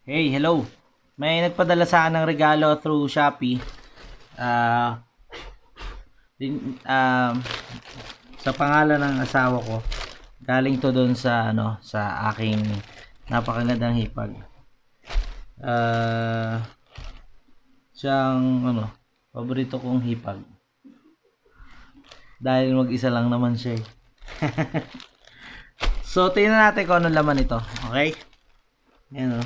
Hey, hello. May nagpadala sa akin ng regalo through Shopee. Ah, din, sa pangalan ng asawa ko. Galing to doon sa sa aking napakagandang hipag. Ah, siyang paborito kong hipag. Dahil mag-isa lang naman siya. So, tingnan natin kung ano laman ito. Okay? Ayan o.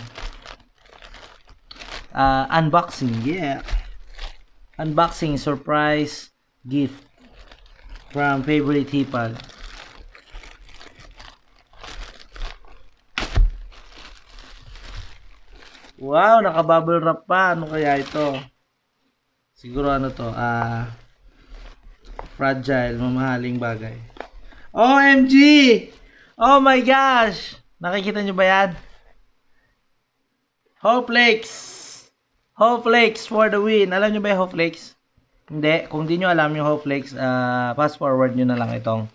Unboxing. Yeah. Unboxing surprise gift from favorite hipag. Wow, naka-bubble wrap pa. Ano kaya ito? Siguro fragile, mamahaling bagay. OMG! Oh my gosh! Nakikita nyo ba yan? Hopeflakes! Hopeflakes for the win. Alam nyo ba yung Hopeflakes? Hindi. Kung di nyo alam yung Hopeflakes, fast forward nyo na lang itong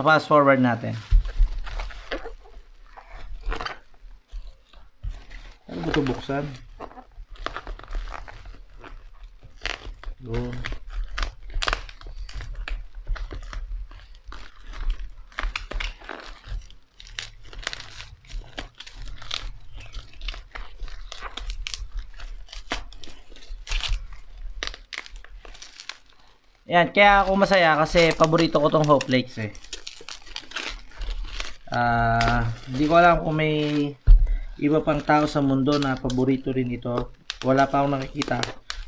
fast forward natin. Ano ba ito buksan? Go. Yan, kaya ako masaya kasi paborito ko tong Hopeflakes eh. Hindi ko alam kung may iba pang tao sa mundo na paborito rin ito. Wala pa akong nakikita.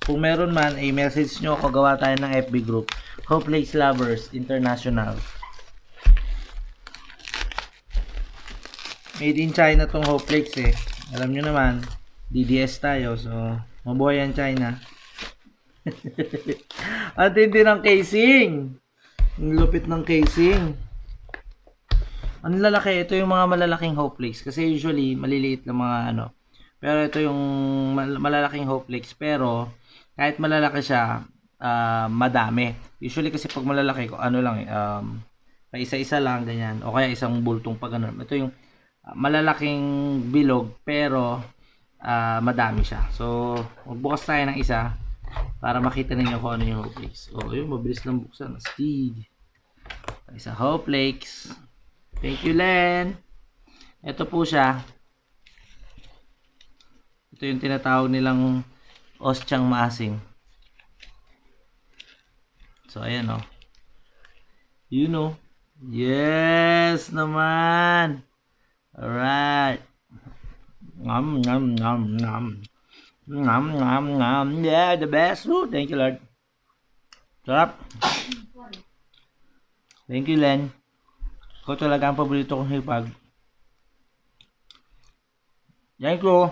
Kung meron man, ay message nyo ako, gawa tayo ng FB group. Hopeflakes Lovers International. Made in China tong Hopeflakes eh. Alam nyo naman, DDS tayo. So, mabuhay ang China. At hindi ng casing. Ang lupit ng casing. Ang lalaki, ito yung mga malalaking Hopeflakes. Kasi usually, maliliit na mga Pero ito yung malalaking Hopeflakes. Pero, kahit malalaki siya, madami. Usually kasi pag malalaki, pa isa-isa lang, ganyan. O kaya isang bultong pa ganun. Ito yung malalaking bilog, pero madami siya. So, magbukas tayo ng isa para makita ninyo kung ano yung Hopeflakes. O, yun, mabilis lang buksan. Astig. Isa Hopeflakes. Thank you, Len. Ito po siya. Ito yung tinatawag nilang ostyang maasim. So, ayan o. You know. Yes naman. Alright. Ngam, ngam, ngam, ngam. Ngam, ngam, ngam. Yeah, the best. Ooh, thank you, Lord. Sarap. Thank you, Len. Ikaw talaga ang paborito kong hipag. Thank you.